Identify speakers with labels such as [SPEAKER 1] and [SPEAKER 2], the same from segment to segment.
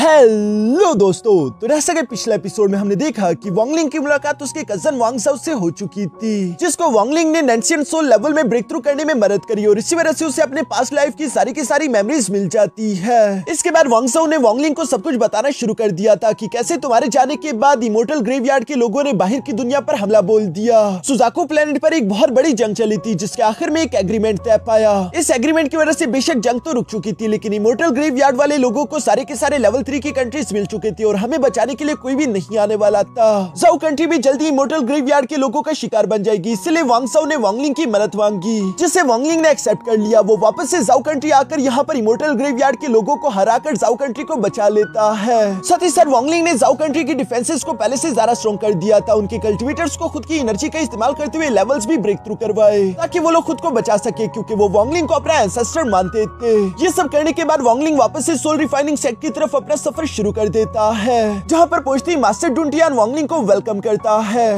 [SPEAKER 1] Hello दोस्तों, तो जैसा कि पिछले एपिसोड में हमने देखा कि वांगलिंग की मुलाकात उसके कजन वांग साउ से हो चुकी थी, जिसको वांगलिंग ने नेंशियंट सोल लेवल में ब्रेक थ्रू करने में मदद करी और इसी वजह से उसे अपने पास्ट लाइफ की सारी मेमोरीज मिल जाती है। इसके बाद वांग साउ ने वांगलिंग को सब कुछ बताना शुरू कर दिया था कि कैसे तुम्हारे जाने के बाद इमोर्टल ग्रेवयार्ड के लोगों ने बाहर की दुनिया पर हमला बोल दिया। सुजाकू प्लेनेट पर एक बहुत बड़ी जंग चली थी, जिसके आखिर में एक एग्रीमेंट तय पाया। इस एग्रीमेंट की वजह से बेशक जंग तो रुक चुकी थी, लेकिन इमोर्टल ग्रेवयार्ड वाले लोगों को सारे के सारे लेवल 3 की कंट्रीज मिल चुके थे और हमें बचाने के लिए कोई भी नहीं आने वाला था। जाओ कंट्री भी जल्दी इमोर्टल ग्रेवयार्ड के लोगों का शिकार बन जाएगी, इसलिए वांग साउ ने वांगलिंग की मदद मांगी, जिसे वांगलिंग ने एक्सेप्ट कर लिया। वो वापस से जाओ कंट्री आकर यहाँ पर इमोर्टल ग्रेवयार्ड के लोगों को हराकर जाओ कंट्री को बचा लेता है। साथ ही साथ वांगलिंग ने जाओ कंट्री की डिफेंसेस को पहले से ज्यादा स्ट्रॉन्ग कर दिया था। उनके कल्टिवेटर्स को खुद की एनर्जी का इस्तेमाल करते हुए लेवल्स भी ब्रेक थ्रू करवाए, ताकि वो लोग खुद को बचा सके, क्योंकि वो वांगलिंग को अपना एंसेस्टर मानते थे। ये सब करने के बाद वांगलिंग वापस से सोल रिफाइनिंग सेट की तरफ अपना सफर शुरू कर देता है, जहाँ पर पहुंचते ही मास्टर डुंटियान वांगलिंग को वेलकम करता है।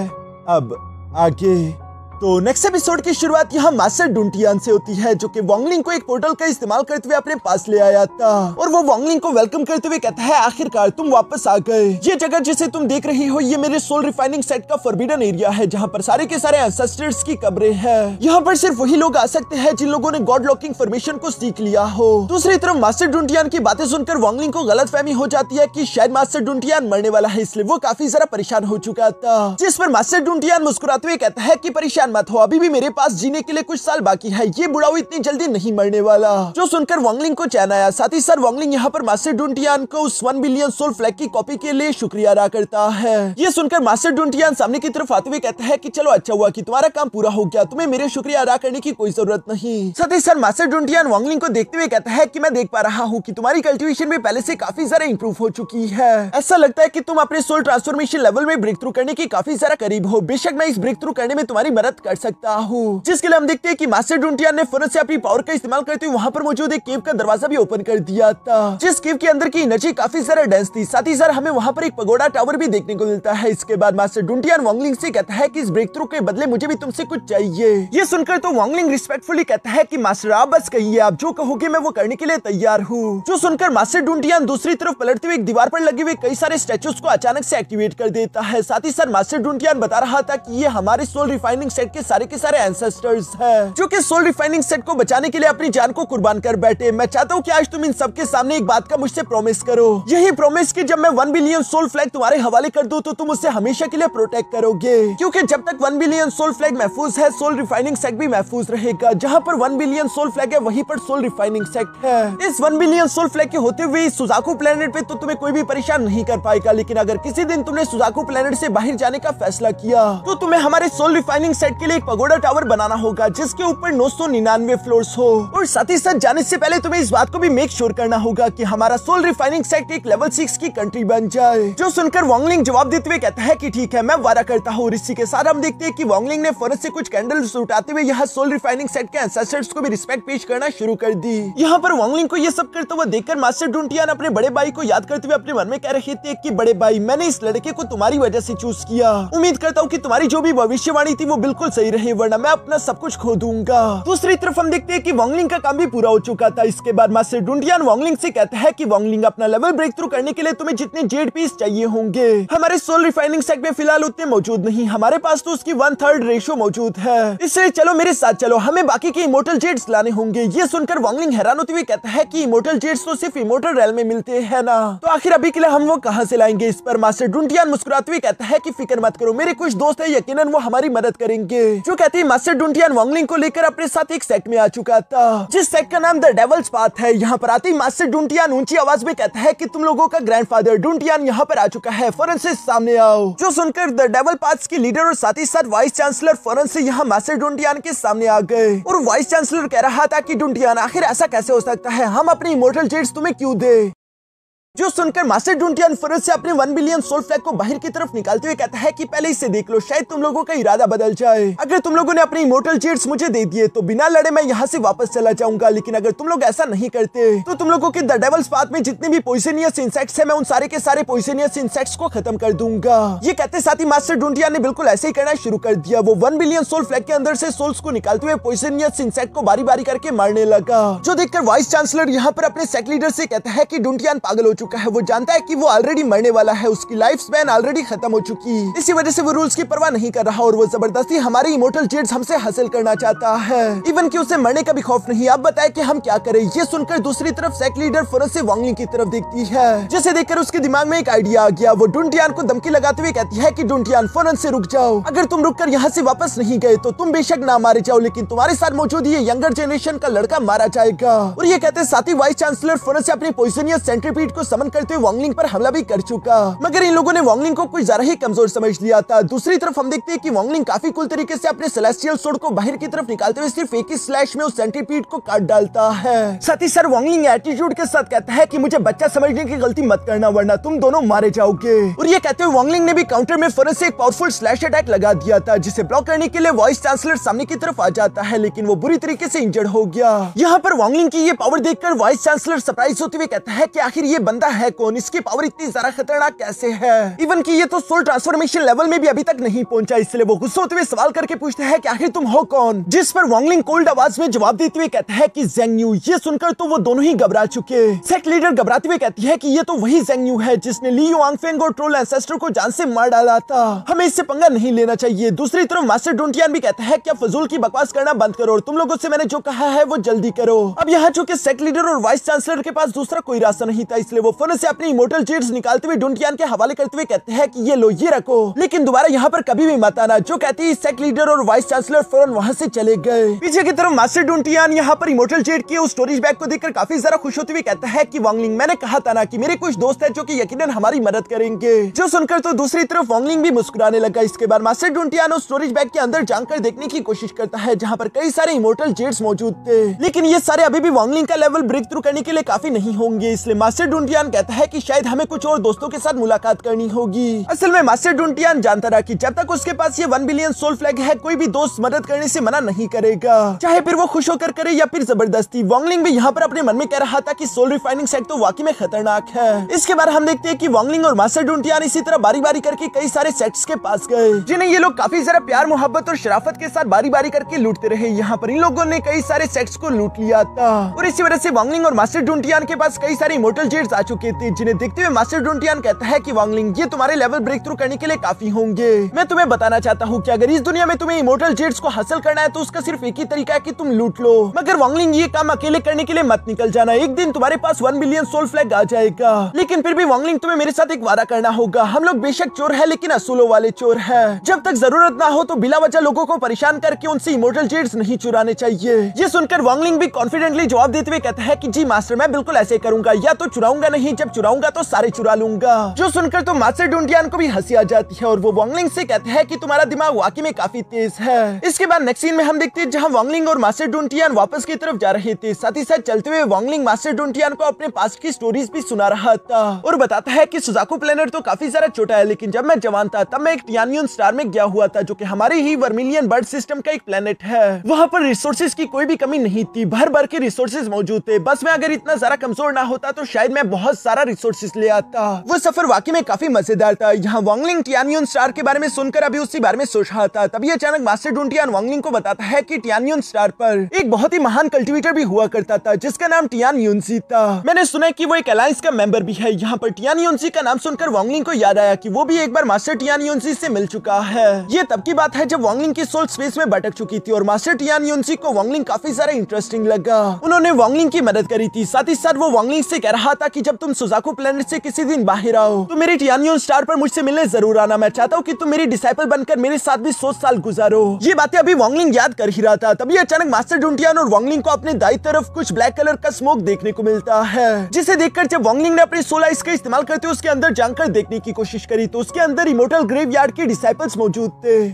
[SPEAKER 1] अब आगे तो नेक्स्ट एपिसोड की शुरुआत यहाँ मास्टर डुंटियान से होती है, जो कि वांगलिंग को एक पोर्टल का इस्तेमाल करते हुए अपने पास ले आया था और वो वांगलिंग को वेलकम करते हुए कहता है, आखिरकार तुम वापस आ गए। ये जगह जिसे तुम देख रही हो, ये मेरे सोल रिफाइनिंग सेट का फॉरबिडन एरिया है, जहाँ पर सारे के सारे एंसेस्टर्स की कब्रें हैं। यहाँ पर सिर्फ वही लोग आ सकते हैं जिन लोगों ने गॉड लॉकिंग फॉर्मेशन को सीख लिया हो। दूसरी तरफ मास्टर डुंटियान की बातें सुनकर वांगलिंग को गलतफहमी हो जाती है कि शायद मास्टर डुंटियान मरने वाला है, इसलिए वो काफी ज्यादा परेशान हो चुका था। जिस पर मास्टर डुंटियान मुस्कुराते हुए कहता है कि परेशान मत हो, अभी भी मेरे पास जीने के लिए कुछ साल बाकी है, ये बुढ़ाऊ इतनी जल्दी नहीं मरने वाला। जो सुनकर वांगलिंग को चैन आया। साथ ही साथ वांगलिंग यहाँ पर मास्टर डुंटियान को उस 1 बिलियन सोल फ्लैग की कॉपी के लिए शुक्रिया अदा करता है। ये सुनकर मास्टर डुंटियान सामने की तरफ आते हुए कहता है कि चलो अच्छा हुआ कि तुम्हारा काम पूरा हो गया, तुम्हें मेरे शुक्रिया अदा करने की कोई जरूरत नहीं। साथ ही साथ मास्टर डुंटियान वांगलिंग को देखते हुए कहता है कि मैं देख पा रहा हूँ कि तुम्हारी कल्टिवेशन में पहले से काफी ज्यादा इंप्रूव हो चुकी है। ऐसा लगता है कि तुम अपने सोल ट्रांसफॉर्मेशन लेवल में ब्रेक थ्रू करने की काफी ज्यादा करीब हो। बेशक मैं इस ब्रेक थ्रू करने में तुम्हारी मदद कर सकता हूँ। जिसके लिए हम देखते हैं कि मास्टर डुंटियान ने फौरन से अपनी पावर का इस्तेमाल करते हुए वहां पर मौजूद एक केव का दरवाजा भी ओपन कर दिया था, जिस केव के अंदर की एनर्जी काफी ज्यादा डेंस थी। साथ ही साथ हमें वहां पर एक पगोडा टावर भी देखने को मिलता है। इसके बाद मास्टर डुंटियान वांगलिंग से कहता है कि इस ब्रेक थ्रू के बदले मुझे भी तुमसे कुछ चाहिए। ये सुनकर तो वांगलिंग रिस्पेक्टफुली कहता है कि मास्टर आप बस कहिए, आप जो कहोगे मैं वो करने के लिए तैयार हूँ। जो सुनकर मास्टर डुंटियान दूसरी तरफ पलटते हुए एक दीवार पर लगे हुए कई सारे स्टैचूज को अचानक से एक्टिवेट कर देता है। साथ ही साथ मास्टर डुंटियान बता रहा था कि ये हमारे सोल रिफाइनिंग सेट के सारे एंसेस्टर्स है, जो कि सोल रिफाइनिंग सेट को बचाने के लिए अपनी जान को कुर्बान कर बैठे। मैं चाहता हूँ कि आज तुम इन सबके सामने एक बात का मुझसे प्रॉमिस करो। यही प्रॉमिस कि जब मैं 1 बिलियन सोल फ्लैग तुम्हारे हवाले कर दूं तो तुम उसे हमेशा के लिए प्रोटेक्ट करोगे, क्योंकि जब तक 1 बिलियन सोल फ्लैग महफूज है, सोल रिफाइनिंग सेट भी महफूज रहेगा। जहाँ पर 1 बिलियन सोल फ्लैग है, वहीं पर सोल रिफाइनिंग सेट है। इस 1 बिलियन सोल फ्लैग के होते हुए इस सुजाकू प्लेनेट पे तो तुम्हें कोई भी परेशान नहीं कर पाएगा, लेकिन अगर किसी दिन तुमने सुजाकू प्लेनेट से बाहर जाने का फैसला किया तो तुम्हें हमारे सोल रिफाइनिंग सेट के लिए एक पगोडा टावर बनाना होगा, जिसके ऊपर 999 फ्लोर्स हो। और साथ ही साथ जाने से पहले तुम्हें इस बात को भी मेक श्योर करना होगा कि हमारा सोल रिफाइनिंग सेट एक लेवल 6 की कंट्री बन जाए। जो सुनकर वांगलिंग जवाब देते हुए कहता है कि ठीक है, मैं वादा करता हूँ। इसी के साथ हम देखते हैं कि वांगलिंग ने फौरन से कुछ कैंडल्स उठाते हुए यहाँ सोल रिफाइनिंग सेट के एंसेस्टर्स को भी रिस्पेक्ट पेश करना शुरू कर दी। यहाँ पर वांगलिंग को ये सब करते हुए देखकर मास्टर डुंटियान अपने बड़े भाई को याद करते हुए अपने मन में कह रहे थे कि बड़े भाई, मैंने इस लड़के को तुम्हारी वजह से चूज किया। उम्मीद करता हूँ कि तुम्हारी जो भी भविष्यवाणी थी वो बिल्कुल सही रही, वरना मैं अपना सब कुछ खो दूंगा। दूसरी तरफ हम देखते हैं कि वांगलिंग का काम भी पूरा हो चुका था। इसके बाद मास्टर डुंटियान वांगलिंग से कहता है कि वांगलिंग, अपना लेवल ब्रेक थ्रू करने के लिए तुम्हें जितने जेड पीस चाहिए होंगे, हमारे सोल रिफाइनिंग सेट में फिलहाल उतने मौजूद नहीं। हमारे पास तो उसकी 1/3 रेशो मौजूद है, इसलिए चलो मेरे साथ चलो, हमें बाकी के इमोर्टल जेड्स लाने होंगे। ये सुनकर वांगलिंग हैरान होते हुए कहता है कि इमोर्टल जेड्स तो सिर्फ इमोर्टल रेल में मिलते हैं ना, तो आखिर अभी के लिए हम वो कहाँ से लाएंगे। इस पर मास्टर डुंटियान मुस्कुराते हुए कहता है कि फिक्र मत करो, मेरे कुछ दोस्त है, यकीनन वो हमारी मदद करेंगे। जो कहते हैं मास्टर डुंटियान वांगलिंग को लेकर अपने साथ एक सेट में आ चुका था, जिस सेट का नाम द डेविल्स पाथ है। यहाँ पर आते ही मास्टर डुंटियान ऊंची आवाज में कहता है कि तुम लोगों का ग्रैंडफादर डुंटियान यहाँ पर आ चुका है, फौरन से सामने आओ। जो सुनकर द डेविल पाथ्स के लीडर और साथ ही साथ वाइस चांसलर फौरन से यहाँ मास्टर डुंटियान के सामने आ गए और वाइस चांसलर कह रहा था कि डुंटियान, आखिर ऐसा कैसे हो सकता है, हम अपने इमोर्टल जेट्स तुम्हें क्यों दे। जो सुनकर मास्टर डुंटियान फौरन से अपने 1 बिलियन सोल फ्लैग को बाहर की तरफ निकालते हुए कहता है कि पहले इसे देख लो, शायद तुम लोगों का इरादा बदल जाए। अगर तुम लोगों ने अपने इमोर्टल जेट्स मुझे दे दिए तो बिना लड़े मैं यहाँ से वापस चला जाऊंगा, लेकिन अगर तुम लोग ऐसा नहीं करते तो तुम लोगों के द डेविल्स पाथ में जितने भी पॉइजनियस इंसेक्ट्स हैं, मैं उन सारे के सारे पॉइजनियस इंसेक्ट्स को खत्म कर दूंगा। ये कहते साथ ही मास्टर डुंटियान ने बिल्कुल ऐसे ही करना शुरू कर दिया। वो 1 बिलियन सोल फ्लैग के अंदर से सोल्स को निकालते हुए पॉइजनियस इंसेक्ट को बारी बारी करके मारने लगा। जो देखकर वाइस चांसलर यहाँ पर अपने सेट लीडर से कहता है कि डुंटियान पागल हो चुका है, वो जानता है कि वो ऑलरेडी मरने वाला है, उसकी लाइफ स्पैन ऑलरेडी खत्म हो चुकी। इसी वजह से वो रूल्स की परवाह नहीं कर रहा और वो जबरदस्ती हमारे इमोर्टल जेड्स हमसे हासिल करना चाहता है, इवन कि उसे मरने का भी खौफ नहीं। आप बताएं कि हम क्या करें। ये सुनकर दूसरी तरफ सेक्ट लीडर फौरन से वांगलिंग की तरफ देखती है, जिसे देखकर उसके दिमाग में एक आइडिया आ गया। वो डुनटियान को धमकी लगाते हुए कहती है कि डुनटियान फौरन से रुक जाओ, अगर तुम रुककर यहाँ से वापस नहीं गए तो तुम बेशक ना मारे जाओ, लेकिन तुम्हारे साथ मौजूद ये यंगर जनरेशन का लड़का मारा जाएगा। और ये कहते साथ ही वाइस चांसलर फौरन से अपनी पॉइजनियस सेंट्रीपीड को समन करते हुए वांगलिंग पर हमला भी कर चुका, मगर इन लोगों ने वांगलिंग को कुछ ज्यादा ही कमजोर समझ लिया था। दूसरी तरफ हम देखते हैं कि वांगलिंग काफी कूल तरीके से अपने सेलेस्टियल सोर्ड को बाहर की तरफ निकालते हुए सिर्फ एक ही स्लैश में उस सेंट्रीपीड को काट डालता है। साथ ही सर वांगलिंग एटीट्यूड के साथ कहता है कि मुझे बच्चा समझने की गलती मत करना वरना तुम दोनों मारे जाओगे। और ये कहते हुए वांगलिंग ने भी काउंटर में फौरन से एक पावरफुल स्लैश अटैक लगा दिया था, जिसे ब्लॉक करने के लिए वाइस चांसलर सामने की तरफ आ जाता है, लेकिन वो बुरी तरीके से इंजर्ड हो गया। यहाँ पर वांगलिंग की ये पावर देखकर वाइस चांसलर सरप्राइज होते हुए कहता है कि आखिर ये बंदा है कौन, इसकी पावर इतनी ज्यादा खतरनाक कैसे है, इवन कि ये तो सोल ट्रांसफॉर्मेशन लेवल में भी अभी तक नहीं पहुंचा। इसलिए वो गुस्सा होते हुए सवाल करके पूछता है कि आखिर तुम हो कौन, जिस पर वांगलिंग कोल्ड आवाज में जवाब देते हुए कहता है कि ज़ेंग यू। ये सुनकर तो वो दोनों ही घबरा चुके। सेक्ट लीडर घबराते हुए कहती है कि ये तो वही ज़ेंग यू है जिसने ली युआंगफेंग और ट्रोल एंसेस्टर को जान से मार डाला था, हमें इससे पंगा नहीं लेना चाहिए। दूसरी तरफ मास्टर डोंटियान भी कहता है कि अब फजूल की बकवास करना बंद करो और तुम लोगों से मैंने जो कहा है वो जल्दी करो। अब यहाँ चूंकि सेक्ट लीडर और वाइस चांसलर के पास दूसरा कोई रास्ता नहीं था, इसलिए वो फौरन से अपनी इमोर्टल जेड्स निकालते हुए डोंटियान के हवाले करते हुए कहते हैं कि ये लो, ये रखो, लेकिन दोबारा यहाँ पर कभी भी मत आना। जो कहती है सेक्ट लीडर और वाइस चांसलर फौरन वहाँ से चले गए। पीछे की तरफ मास्टर डोंटियान यहाँ पर इमोर्टल जेड के उस स्टोरेज बैग को देखकर काफी ज्यादा खुश होते हुए कहता है कि वांगलिंग, मैंने कहा था ना कि मेरे कुछ दोस्त हैं जो कि यकीनन हमारी मदद करेंगे। जो सुनकर तो दूसरी तरफ वांगलिंग भी मुस्कुराने लगा। इसके बाद मास्टर डोंटियान उस स्टोरेज बैग के अंदर जानकर देखने की कोशिश करता है, जहाँ पर कई सारे इमोर्टल जेड्स मौजूद थे, लेकिन ये सारे अभी भी वांगलिंग का लेवल ब्रेक थ्रू करने के लिए काफी नहीं होंगे। इसलिए मास्टर डोंटियान कहता है कि शायद हमें कुछ और दोस्तों के साथ मुलाकात करनी होगी। असल में मास्टर डोंटियान जानता रहा कि जब तक उसके पास ये 1 बिलियन सोल फ्लैग है, कोई भी दोस्त मदद करने से मना नहीं करेगा, चाहे फिर वो खुश होकर करे या फिर जबरदस्ती। वांगलिंग भी यहाँ पर अपने मन में कह रहा था कि सोल रिफाइनिंग सेट तो वाकई में खतरनाक है। इसके बाद हम देखते हैं कि वांगलिंग और मास्टर डोंटियान इसी तरह बारी बारी करके कई सारे सेट्स के पास गए, जिन्हें ये लोग काफी सारा प्यार मोहब्बत और शराफत के साथ बारी बारी करके लूटते रहे। यहाँ पर इन लोगों ने कई सारे सेट्स को लूट लिया था और इसी वजह से वांगलिंग और मास्टर डोंटियान के पास कई सारे इमोर्टल जेड्स आ चुके थे, जिन्हें देखते हुए मास्टर डोंटियान कहता है कि वांगलिंग, ये तुम्हारे लेवल ब्रेक थ्रू करने के लिए काफी होंगे। मैं तुम्हें बताना चाहता हूँ कि अगर इस दुनिया में तुम्हें इमोर्टल जेड्स को हासिल करना है तो उसका सिर्फ एक ही तरीका है कि तुम लूट लो, मगर वांगलिंग ये काम अकेले करने के लिए मत निकल जाना। एक दिन तुम्हारे पास 1 बिलियन सोल फ्लैग आ जाएगा, लेकिन फिर भी वांगलिंग तुम्हें मेरे साथ एक वादा करना होगा। हम लोग बेशक चोर है लेकिन असूलों वाले चोर है। जब तक जरूरत ना हो तो बिला वजह लोगों को परेशान करके उनसे इमोर्टल जेड्स नहीं चुराने चाहिए। ये सुनकर वांगलिंग भी कॉन्फिडेंटली जवाब देते हुए कहता है कि जी मास्टर, मैं बिल्कुल ऐसे करूंगा, या तो चुराऊंगा नहीं, जब चुराऊंगा तो सारे चुरा लूंगा। जो सुनकर तो मास्टर डोंटियान को भी हंसी आ जाती है और वो वांगलिंग से कहते हैं कि तुम्हारा दिमाग वाकई में काफी तेज है। इसके बाद नेक्स्ट सीन में हम देखते हैं जहां वांगलिंग और मास्टर डोंटियान वापस की तरफ जा रहे थे। साथ ही साथ चलते हुए वांगलिंग मास्टर डोंटियान को अपने पास्ट की स्टोरीज भी सुना रहा था और बताता है कि सुजाकू प्लेनेट तो काफी ज्यादा छोटा है, लेकिन जब मैं जवान था तब मैं एक टियानियन स्टार में गया हुआ था, जो कि हमारे ही वर्मिलियन बर्ड सिस्टम का एक प्लेनेट है। वहाँ पर रिसोर्सेज की कोई भी कमी नहीं थी, भर भर के रिसोर्सेज मौजूद थे। बस मैं अगर इतना ज्यादा कमजोर ना होता तो शायद मैं बहुत सारा रिसोर्सेज ले आता। वो सफर वाकई में काफी मजेदार था। यहाँ वांगलिंग टियानियन स्टार के बारे में सुनकर अभी उसी बारे में सोच रहा था, तभी अचानक मास्टर डोंटियान वांगलिंग को बताता है कि टियानियन स्टार पर एक बहुत ही महान कल्टीवेटर भी हुआ करता था, जिसका नाम टियान युनसी था। मैंने सुना है कि वो एक अलायंस का मेंबर भी है। यहाँ पर टियान युनसी का नाम सुनकर वांगलिंग को याद आया कि वो भी एक बार मास्टर टियान युनसी से मिल चुका है। ये तब की बात है जब वांगलिंग की सोल स्पेस में भटक चुकी थी और मास्टर टियान युनसी को वांगलिंग काफी ज्यादा इंटरेस्टिंग लगा। उन्होंने वांगलिंग की मदद करी थी। साथ ही साथ वो वांगलिंग से कह रहा था कि जब तुम सुजाकू प्लेनेट से किसी दिन बाहर आओ तो मेरी टियानियन स्टार पर मुझसे मिलने जरूर आना। मैं चाहता हूँ कि तुम मेरी डिसाइपल बनकर मेरे साथ भी 100 साल गुजारो। ये बातें अभी वांगलिंग याद कर ही रहा था, तभी अचानक मास्टर डोंटियान और वांगलिंग को अपने दाईं तरफ कुछ ब्लैक कलर का स्मोक देखने को मिलता है, जिसे देखकर जब वांगलिंग ने अपनी सोल आइज का इस्तेमाल करते हुए उसके अंदर जानकर देखने की कोशिश करी तो उसके अंदर इमोर्टल ग्रेवयार्ड के डिसाइपल्स मौजूद थे,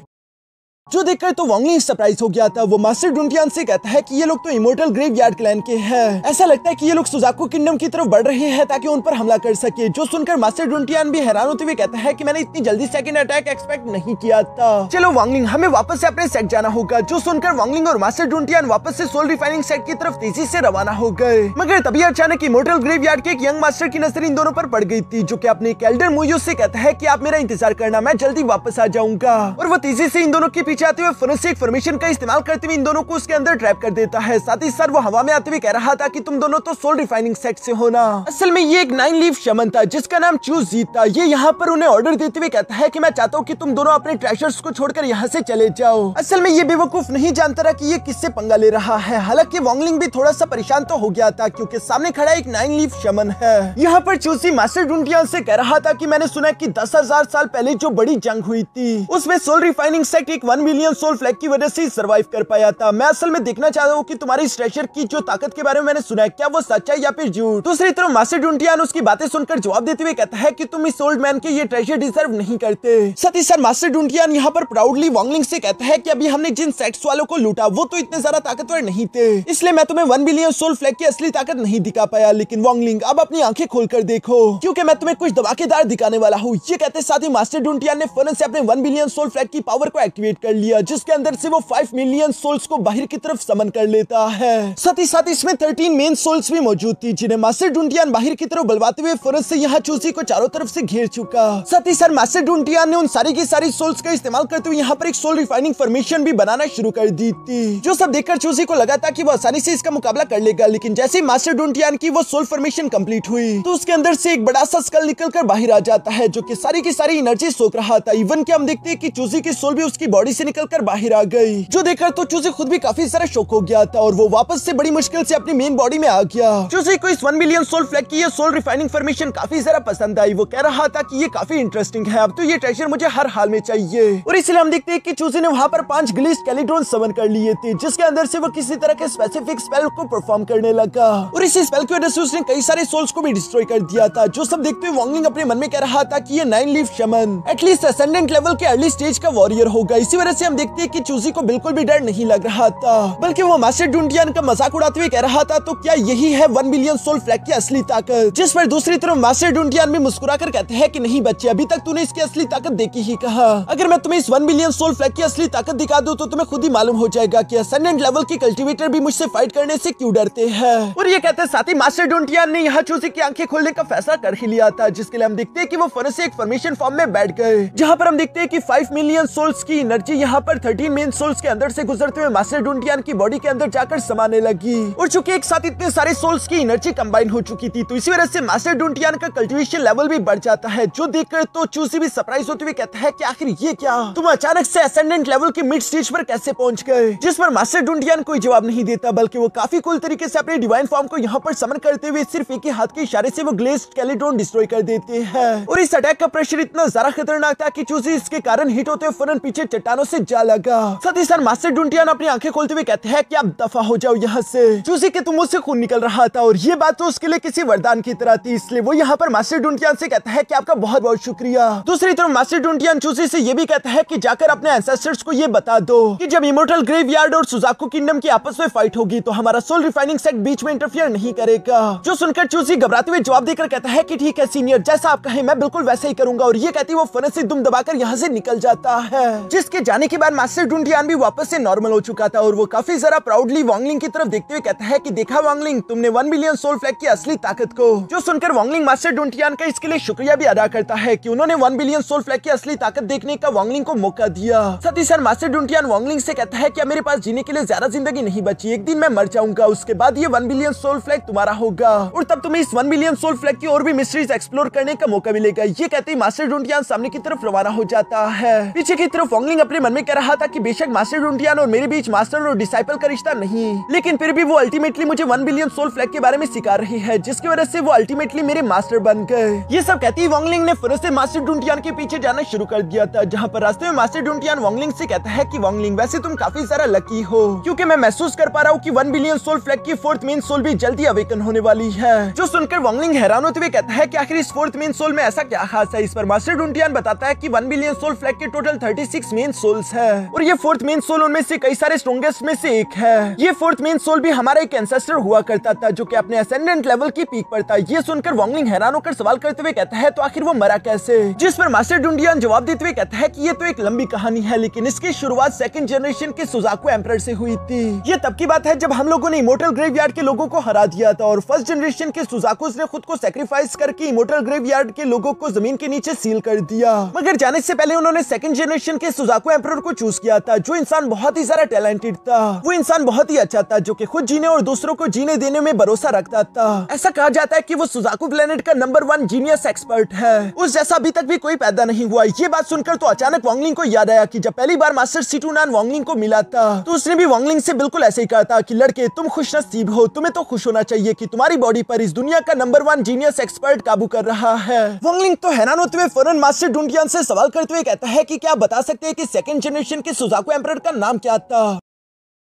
[SPEAKER 1] जो देखकर तो वांगलिंग सरप्राइज हो गया था। वो मास्टर डोंटियान से कहता है कि ये लोग तो इमोर्टल ग्रेवयार्ड क्लैन के हैं। ऐसा लगता है कि ये लोग सुजाकू किंगडम की तरफ बढ़ रहे हैं ताकि उन पर हमला कर सके। जो सुनकर मास्टर डोंटियान भी हैरान होते हुए कहता है कि मैंने इतनी जल्दी सेकंड अटैक एक्सपेक्ट नहीं किया था। चलो वांगलिंग, हमें वापस से अपने सेट जाना होगा। जो सुनकर वांगलिंग और मास्टर डोंटियान वापस से सोल रिफाइनिंग सेट की तरफ तेजी से रवाना हो गए, मगर तभी अचानक इमोर्टल ग्रेवयार्ड के एक यंग मास्टर की नजर इन दोनों पर पड़ गई थी, जो कि अपने एल्डर मुयूस से कहता है कि आप मेरा इंतजार करना, मैं जल्दी वापस आ जाऊंगा। और वो तेजी से इन दोनों के पीछे आते हुए फोरेंसिक फॉर्मेशन का इस्तेमाल करते हुए इन दोनों को उसके अंदर ट्रैप कर देता है। साथ ही साथ वो हवा में आते हुए कह रहा था कि तुम दोनों तो सोल रिफाइनिंग सेट से हो ना। असल में ये एक 9 लीफ शमन था जिसका नाम चूज जीत था। ये यहाँ पर उन्हें ऑर्डर देते हुए कहता है कि मैं चाहता हूँ कि तुम दोनों अपने ट्रेजर्स को छोड़कर यहाँ से चले जाओ। असल में ये बेवकूफ नहीं जानता रहा कि ये किससे पंगा ले रहा है। हालांकि वॉन्गलिंग भी थोड़ा सा परेशान तो हो गया था क्योंकि सामने खड़ा एक 9 लीफ शमन है। यहाँ पर चूसी मास्टर डुंटियान से कह रहा था कि मैंने सुना कि 10,000 साल पहले जो बड़ी जंग हुई थी उसमें सोल रिफाइनिंग सेट एक 1 मिलियन सोल फ्लैग की वजह से सर्वाइव कर पाया था। मैं असल में देखना चाहता हूँ कि तुम्हारी ट्रेजर की जो ताकत के बारे में मैंने सुना है क्या वो सच है या फिर झूठ। दूसरी तरफ मास्टर डुंटियान उसकी बातें सुनकर जवाब देते हुए कहता है कि तुम इस ओल्ड मैन के ये ट्रेजर डिजर्व नहीं करते। साथ ही साथ मास्टर डुंटियान यहाँ पर प्राउडली वॉन्गलिंग से कहता है कि अभी हमने जिन सेक्स वालों को लूटा वो तो इतने ज्यादा ताकतवर नहीं थे, इसलिए मैं तुम्हें 1 बिलियन सोल फ्लैग की असली ताकत नहीं दिखा पाया। लेकिन वॉन्गलिंग अब अपनी आंखें खोलकर देखो क्योंकि मैं तुम्हें कुछ धमाकेदार दिखाने वाला हूँ। ये कहते साथ ही मास्टर डुंटियान ने फौरन से अपने 1 बिलियन सोल फ्लैग की पावर को एक्टिवेट कर लिया जिसके अंदर से वो 5 मिलियन सोल्स को बाहर की तरफ समन कर लेता है। साथ ही साथ इसमें 13 मेन सोल्स भी मौजूद थी जिन्हें मास्टर डुंटियान बाहर की तरफ बलवाते हुए फौरन से यहाँ चूसी को चारों तरफ से घेर चुका। साथ ही साथ मास्टर डुंटियान ने उन सारी की सारी सोल्स का इस्तेमाल करते हुए यहाँ पर एक सोल रिफाइनिंग फॉर्मेशन भी बनाना शुरू कर दी थी जो सब देखकर चूसी को लगा था कि वो आसानी से इसका मुकाबला कर लेगा। लेकिन जैसे ही मास्टर डुंटियान की वो सोल फॉर्मेशन कंप्लीट हुई तो उसके अंदर से एक बड़ा सा स्कल निकलकर बाहर आ जाता है जो कि सारी की सारी एनर्जी सोख रहा था। इवन कि हम देखते हैं कि चूसी की सोल भी उसकी बॉडी से निकलकर बाहर आ गई जो देखकर तो चूसी खुद भी काफी सारा शॉक हो गया था और वो वापस से बड़ी मुश्किल से अपनी मेन बॉडी में आ गया। चूसी को इस 1 बिलियन सोल फ्लैग की ये सोल रिफाइनिंग फॉर्मेशन काफी ज्यादा पसंद आई। वो कह रहा था कि ये काफी इंटरेस्टिंग है, अब तो ये ट्रेजर मुझे हर हाल में चाहिए। और इसलिए हम देखते हैं कि चूसी ने वहाँ पर 5 ग्लिस्ट स्केलेटॉन समन कर लिए थे जिसके अंदर से वो किसी तरह के स्पेसिफिक स्पेल को परफॉर्म करने लगा और इसी स्पेल की वजह से उसने कई सारे सोल्स को भी डिस्ट्रॉय कर दिया था। जो सब देखते हुए वॉन्गलिंग अपने मन में कह रहा था कि ये 9 लीफ शमन एटलीस्ट असेंडेंट लेवल के अर्ली स्टेज का वॉरियर होगा। इसी वजह से हम देखते हैं कि चूसी को बिल्कुल भी डर नहीं लग रहा था बल्कि वो मास्टर डुंटियान का मजाक उड़ाते हुए कह रहा था तो क्या यही है 1 बिलियन सोल फ्लैग की असली ताकत। जिस पर दूसरी तरफ मास्टर डुंटियान भी मुस्कुराकर कहते हैं कि नहीं बच्चे, अभी तक तूने इसकी असली ताकत देखी ही कहा। अगर मैं तुम्हें इस 1 बिलियन सोल फ्लैग की असली ताकत दिखा दूं तो तुम्हें खुद ही मालूम हो जाएगा कि असेंडेंट लेवल की कल्टीवेटर भी मुझसे फाइट करने से क्यों डरते हैं। और ये कहते साथ ही मास्टर डुंटियान ने यहाँ चूसी की आंखें खोलने का फैसला कर ही लिया था जिसके लिए हम देखते हैं कि वो फौरन से एक फॉर्मेशन फॉर्म में बैठ गए जहाँ पर हम देखते हैं कि 5 मिलियन सोल्स की एनर्जी यहाँ पर 13 मेन सोल्स के अंदर से गुजरते हुए मास्टर डुंटियान की बॉडी के अंदर जाकर समाने लगी। और चूंकि एक साथ इतने सारे सोल्स की एनर्जी कंबाइन हो चुकी थी तो इसी वजह से मास्टर डुंटियान का कल्टीवेशन लेवल भी बढ़ जाता है जो देखकर तो चूसी भी सरप्राइज होते हुए कहता है कि आखिर ये क्या, तुम अचानक से असेंडेंट लेवल के मिड स्टेज पर कैसे पहुंच गए। जिस पर मास्टर डुंटियान कोई जवाब नहीं देता बल्कि वो काफी कूल तरीके से अपने डिवाइन फॉर्म को यहाँ पर समन करते हुए सिर्फ एक ही हाथ के इशारे से वो ग्लेज्ड स्केलेटॉन डिस्ट्रॉय कर देते हैं। और इस अटैक का प्रेशर इतना ज्यादा खतरनाक था कि चूसी इसके कारण हिट होते हुए फौरन पीछे चट्टानों से जा लगा। साथ ही साथ मास्टर डुंटियान अपनी आंखें खोलते हुए कहते हैं कि आप दफा हो जाओ यहाँ से। चूसी के तुम मुझसे खून निकल रहा था और ये बात तो उसके लिए किसी वरदान की तरह थी, इसलिए वो यहाँ पर मास्टर डुंटियान से कहता है कि आपका बहुत बहुत शुक्रिया। दूसरी तरफ मास्टर डुंटियान चूसी से ये भी कहता है कि जाकर अपने एंसेस्टर्स को ये बता दो कि जब इमोर्टल ग्रेवयार्ड और सुजाकू किंगडम की आपस में फाइट होगी तो हमारा सोल रिफाइनिंग सेट बीच में इंटरफियर नहीं करेगा। जो सुनकर चूसी घबराते हुए जवाब देकर कहता है कि ठीक है सीनियर, जैसा आप कहें मैं बिल्कुल वैसे ही करूंगा। और ये कहती वो फौरन से दुम दबाकर यहाँ से निकल जाता है जिसके जाने के बाद मास्टर डुंटियान भी वापस से नॉर्मल हो चुका था और वो काफी जरा प्राउडली वॉन्गलिंग की तरफ देखते हुए कहता है कि देखा वॉन्गलिंग, तुमने 1 बिलियन सोल फ्लैग की असली ताकत को। जो सुनकर वॉन्गलिंग मास्टर डुंटियान का इसके लिए शुक्रिया भी अदा करता है कि उन्होंने 1 बिलियन सोल फ्लैग की असली ताकत देखने का वॉन्गलिंग को मौका दिया। साथ ही साथ मास्टर डुंटियान वॉन्गलिंग से कहता है कि मेरे पास जीने के लिए ज्यादा जिंदगी नहीं बची, एक दिन मैं मर जाऊंगा, उसके बाद ये 1 बिलियन सोल फ्लैग तुम्हारा होगा और तब तुम्हें इस 1 बिलियन सोल फ्लैग की और भी मिस्ट्रीज एक्सप्लोर करने का मौका मिलेगा। ये कहते ही मास्टर डुंटियान सामने की तरफ रवाना हो जाता है। पीछे की तरफ वॉन्गलिंग अपने मन में कह रहा था कि बेशक मास्टर डुंटियान और मेरे बीच मास्टर और डिसाइपल का रिश्ता नहीं, लेकिन फिर भी वो अल्टीमेटली मुझे 1 बिलियन सोल फ्लैग के बारे में सिखा रही है जिसकी वजह से वो अल्टीमेटली मेरे मास्टर बन गए। ये सब कहती ही वॉन्गलिंग ने फिर से मास्टर डुंटियान के पीछे जाना शुरू कर दिया था जहाँ पर रास्ते में मास्टर डुंटियान वॉन्गलिंग से कहता है कि वॉन्गलिंग वैसे तुम काफी सारा लकी हो क्योंकि मैं महसूस कर पा रहा हूँ कि 1 बिलियन सोल फ्लैग की 4th मेन सोल भी जल्दी अवेकन होने वाली है। जो सुनकर वॉन्गलिंग हैरान होते हुए कहता है कि आखिर इस 4th मेन सोल में ऐसा क्या खास है। इस पर मास्टर डुंटियान बताता है कि 1 बिलियन सोल फ्लैग के टोटल 36 मेन सोल्स है और ये 4th मेन सोल उनमें से कई सारे स्ट्रॉन्गेस्ट में से एक है। ये 4th मेन सोल भी हमारा एक एंसेस्टर हुआ करता था जो कि अपने असेंडेंट लेवल की पीक पर था। ये सुनकर वॉन्गलिंग हैरान होकर सवाल करते हुए कहता है तो आखिर वो मरा कैसे। जिस पर मास्टर डुंटियान जवाब देते हुए कहता है कि ये तो एक लंबी कहानी है लेकिन इसकी शुरुआत 2nd जनरेशन के सुजाकू एम्परर से हुई थी। ये तब की बात है जब हम लोगों ने इमोर्टल ग्रेवयार्ड के लोगों को हरा दिया था और 1st जनरेशन के सुजाकुस ने खुद को सैक्रिफाइस करके इमोर्टल ग्रेवयार्ड के लोगों को जमीन के नीचे सील कर दिया। मगर जाने से पहले उन्होंने 2nd जनरेशन के सुजाकू एम्परर एम्परर को चूज किया था। जो इंसान बहुत ही ज्यादा टैलेंटेड था, वो इंसान बहुत ही अच्छा था, जो कि खुद जीने और दूसरों को जीने देने में भरोसा रखता था। ऐसा कहा जाता है कि वो सुजाकू प्लेनेट का नंबर 1 जीनियस एक्सपर्ट है। उस जैसा अभी तक भी कोई पैदा नहीं हुआ। ये बात सुनकर तो अचानक वांगलिंग को याद आया कि जब पहली बार मास्टर सीटू नान वांगलिंग को मिला था तो उसने भी वांगलिंग से बिल्कुल ऐसे ही कहा था कि लड़के, तुम खुशनसीब हो, तुम्हें तो खुश होना चाहिए कि तुम्हारी बॉडी पर इस दुनिया का नंबर 1 जीनियस एक्सपर्ट काबू कर रहा है। वांगलिंग तो हैरान होते हुए फौरन मास्टर डुंटियान से सवाल करते हुए कहता है कि क्या आप बता सकते हैं कि सेकंड जनरेशन के सुजाकू एम्परर का नाम क्या था।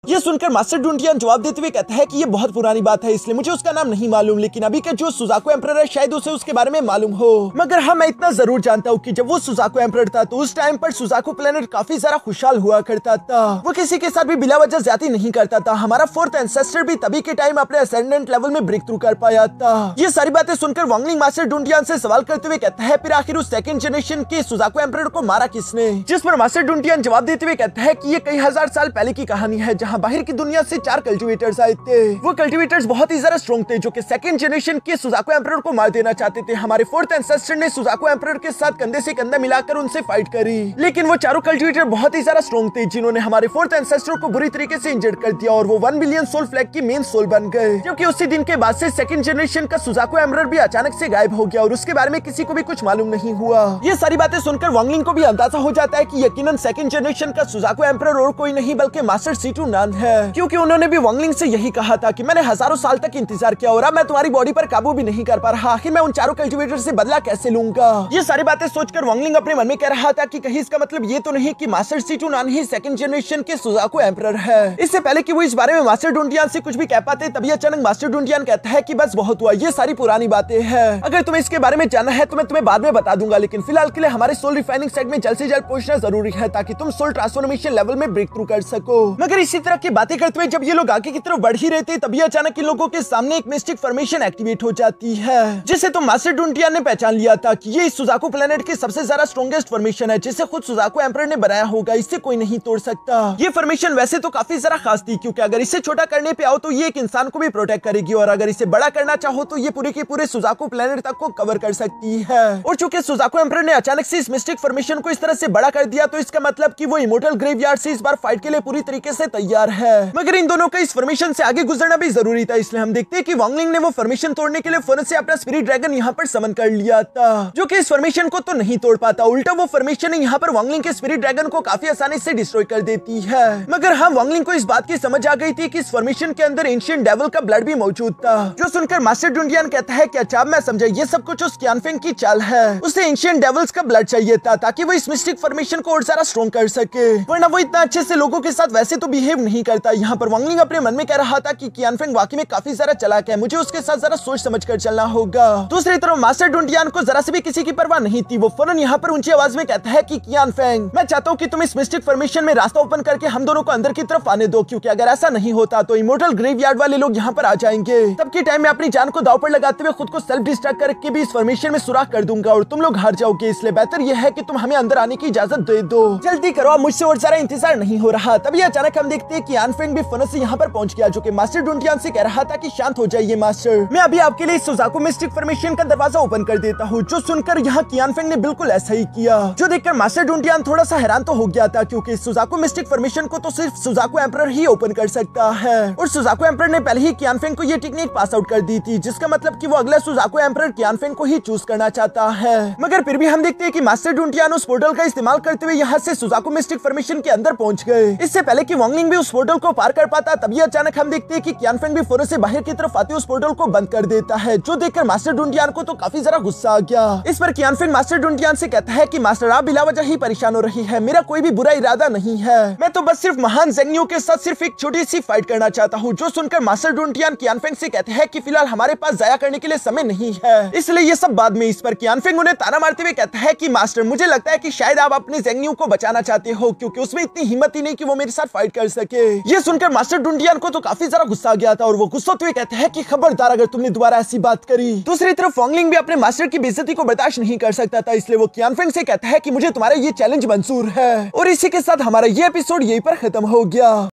[SPEAKER 1] ये सुनकर मास्टर डुंटियान जवाब देते हुए कहता है कि ये बहुत पुरानी बात है, इसलिए मुझे उसका नाम नहीं मालूम, लेकिन अभी का जो सुजाकू एम्परर है शायद उसे उसके बारे में मालूम हो। मगर हाँ, मैं इतना जरूर जानता हूँ कि जब वो सुजाकू एम्परर था तो उस टाइम पर सुजाकू प्लेनेट काफी ज्यादा खुशहाल हुआ करता था। वो किसी के साथ भी बिला वजह ज्यादती नहीं करता था। हमारा 4th एंसेस्टर भी तभी के टाइम अपने असेंडेंट लेवल में ब्रेक थ्रू कर पाया था। ये सारी बातें सुनकर वांगलिंग मास्टर डुंटियान से सवाल करते हुए कहता है, फिर आखिर उस सेकंड जनरेशन के सुजाकू एम्परर को मारा किसने। जिस पर मास्टर डुंटियान जवाब देते हुए कहता है कि ये कई हजार साल पहले की कहानी है, जहाँ बाहर की दुनिया से 4 कल्टीवेटर्स आए थे। वो कल्टीवेटर्स बहुत ही ज्यादा स्ट्रॉन्ग थे, जो कि सेकंड जनरेशन के सुजाकू एम्परर को मार देना चाहते थे। हमारे 4th एंसेस्टर ने सुजाकू एम्परर के साथ कंधे से कंधा मिलाकर उनसे फाइट करी, लेकिन वो चारों कल्टीवेटर बहुत ही ज्यादा स्ट्रॉन्ग थे, जिन्होंने हमारे 4th एंसेस्टर को बुरी तरीके से इंजर्ड कर दिया और वो 1 बिलियन सोल फ्लैग की मेन सोल बन गए। जबकि उसी दिन के बाद से सेकंड जनरेशन का सुजाकू एम्परर भी अचानक से गायब हो गया और उसके बारे में किसी को भी कुछ मालूम नहीं हुआ। ये सारी बातें सुनकर वांगलिंग को भी अंदाजा हो जाता है कि यकीनन सेकंड जनरेशन का सुजाकू एम्परर और कोई नहीं बल्कि मास्टर सीटू नान है, क्योंकि उन्होंने भी वांगलिंग से यही कहा था कि मैंने हजारों साल तक इंतजार किया और अब मैं तुम्हारी बॉडी पर काबू भी नहीं कर पा रहा, आखिर मैं उन चारों कल्टीवेटर से बदला कैसे लूंगा। ये सारी बातें सोचकर वांगलिंग अपने मन में कह रहा था कि कहीं इसका मतलब ये तो नहीं कि मास्टर सीटू नान ही सेकंड जनरेशन के सुजाकू एम्परर है। इससे पहले कि वो इस बारे में मास्टर डुंटियान से कुछ भी कह पाते, तभी अचानक मास्टर डुंटियान कहता है कि बस बहुत हुआ, ये सारी पुरानी बातें हैं। अगर तुम्हें इसके बारे में जानना है तो मैं तुम्हें बाद में बता दूंगा, लेकिन फिलहाल के लिए हमारे सोल रिफाइनिंग सेट में जल्द से जल्द पहुंचना जरूरी है ताकि तुम सोल ट्रांसफॉर्मेशन लेवल में ब्रेक थ्रू कर सको। मगर इसी तरह की बातें करते हुए जब ये लोग आगे की तरफ बढ़ ही रहे थे, तभी अचानक इन लोगों के सामने एक मिस्टिक फॉर्मेशन एक्टिवेट हो जाती है, जिसे तो मास्टर डुंटियान ने पहचान लिया था कि ये इस सुजाकू प्लेनेट की सबसे ज्यादा स्ट्रॉन्गेस्ट फॉर्मेशन है, जिसे खुद सुजाकू एम्परर ने बनाया होगा। इससे कोई नहीं तोड़ सकता। ये फॉर्मेशन वैसे तो काफी ज्यादा खास थी, क्योंकि अगर इसे छोटा करने पे आओ तो ये एक इंसान को भी प्रोटेक्ट करेगी, और अगर इसे बड़ा करना चाहो तो ये पूरे के पूरे सुजाकू प्लेनेट तक को कवर कर सकती है। और चूंकि सुजाकू एम्परर ने अचानक से इस मिस्टिक फॉर्मेशन को इस तरह से बड़ा कर दिया, तो इसका मतलब कि वो इमोर्टल ग्रेवयार्ड से इस बार फाइट के लिए पूरी तरीके से तैयार है। मगर इन दोनों का इस फॉर्मेशन से आगे गुजरना भी जरूरी था, इसलिए हम देखते हैं कि वांगलिंग ने वो फॉर्मेशन तोड़ने के लिए फौरन से अपना स्पिरिट ड्रैगन यहाँ पर समन कर लिया था, जो कि इस फॉर्मेशन को तो नहीं तोड़ पाता, उल्टा वो फॉर्मेशन यहाँ पर वांगलिंग के स्पिरिट ड्रैगन को काफी आसानी से डिस्ट्रॉय कर देती है। मगर हाँ, वांगलिंग को इस बात की समझ आ गई थी कि इस फॉर्मेशन के अंदर एंशिएंट डेविल का ब्लड भी मौजूद था, जो सुनकर मास्टर डुंटियान कहता है कि अच्छा मैं समझा, ये सब कुछ उस क्यानफेंग की चाल है। उसे एंशिएंट डेविल्स का ब्लड चाहिए था ताकि वो इस मिस्टिक फॉर्मेशन को और ज्यादा स्ट्रॉन्ग कर सके, वरना वो इतना अच्छे से लोगों के साथ वैसे तो बिहेव नहीं करता। यहाँ पर वांगलिंग अपने मन में कह रहा था कि क्यानफेंग वाकई में काफी ज्यादा चालाक है, मुझे उसके साथ जरा सोच समझ कर चलना होगा। दूसरी तरफ मास्टर डुंटियान को जरा से भी किसी की परवाह नहीं थी। वो फौरन यहाँ पर ऊंची आवाज में कहता है कि क्यानफेंग, मैं चाहता हूँ कि तुम इस मिस्टिक फॉर्मेशन में रास्ता ओपन करके हम दोनों को अंदर की तरफ आने दो, क्योंकि अगर ऐसा नहीं होता तो इमोर्टल ग्रेवयार्ड वाले लोग यहाँ पर आ जाएंगे। तब के टाइम में अपनी जान को दांव पर लगाते हुए खुद को सेल्फ डिस्ट्रैक्ट करके भी इस फॉर्मेशन में सुराख कर दूंगा और तुम लोग हार जाओगे, इसलिए बेहतर यह है कि तुम हमें अंदर आने की इजाजत दे दो। जल्दी करो, मुझसे और ज्यादा इंतजार नहीं हो रहा। तभी अचानक हम देखते हैं कि क्यानफेंग भी फौरन से यहाँ पर पहुंच गया, जो कि मास्टर डुंटियान से कह रहा था कि शांत हो जाइए मास्टर, मैं अभी आपके लिए सुजाकू मिस्टिक फॉर्मेशन का दरवाजा ओपन कर देता हूँ। जो सुनकर यहाँ क्यानफेंग ने बिल्कुल ऐसा ही किया, जो देखकर मास्टर डुंटियान थोड़ा सा हैरान तो हो गया था, क्योंकि सुजाकू मिस्टिक फॉर्मेशन को तो सिर्फ सुजाकू एम्परर ही ओपन कर सकता है, और सुजाकू एम्परर ने पहले ही क्यानफेंग को ये टेक्निक पास आउट कर दी थी, जिसका मतलब कि वो अगला सुजाकू एम्परर क्यानफेंग को ही चूज करना चाहता है। मगर फिर भी हम देखते हैं कि मास्टर डुंटियान उस पोर्टल का इस्तेमाल करते हुए यहाँ से सुजाकू मिस्टिक फॉर्मेशन के अंदर पहुंच गए। इससे पहले कि वांगलिंग भी उस पोर्टल को पार कर पाता, तभी अचानक हम देखते हैं कि क्यानफेंग भी फौरन से बाहर की तरफ आते उस पोर्टल को बंद कर देता है, जो देखकर मास्टर डुंटियान को तो काफी ज्यादा गुस्सा आ गया। इस पर क्यानफेंग मास्टर डुंटियान से कहता है कि मास्टर आप बिला वजह ही परेशान हो रही है, मेरा कोई भी बुरा इरादा नहीं है, मैं तो बस सिर्फ महान ज़ेंगियों के साथ सिर्फ एक छोटी सी फाइट करना चाहता हूँ। जो सुनकर मास्टर डुंटियान क्यानफेंग से कहते हैं कि फिलहाल हमारे पास जाया करने के लिए समय नहीं है, इसलिए ये सब बाद में। इस पर क्यानफेंग उन्हें ताना मारते हुए कहता है कि मास्टर मुझे लगता है कि शायद आप अपने ज़ेंगियों को बचाना चाहते हो, क्योंकि उसमें इतनी हिम्मत ही नहीं कि वो मेरे साथ फाइट कर सके। ये सुनकर मास्टर डुंटियान को तो काफी ज्यादा गुस्सा आ गया था, और वो गुस्सा हुए कहते हैं कि खबरदार अगर तुमने दोबारा ऐसी बात करी। दूसरी तरफ वांगलिंग भी अपने मास्टर की बेइज्जती को बर्दाश्त नहीं कर सकता था, इसलिए वो क्यानफेंग से कहता है कि मुझे तुम्हारा ये चैलेंज मंजूर है। और इसी के साथ हमारा ये एपिसोड यहीं पर खत्म हो गया।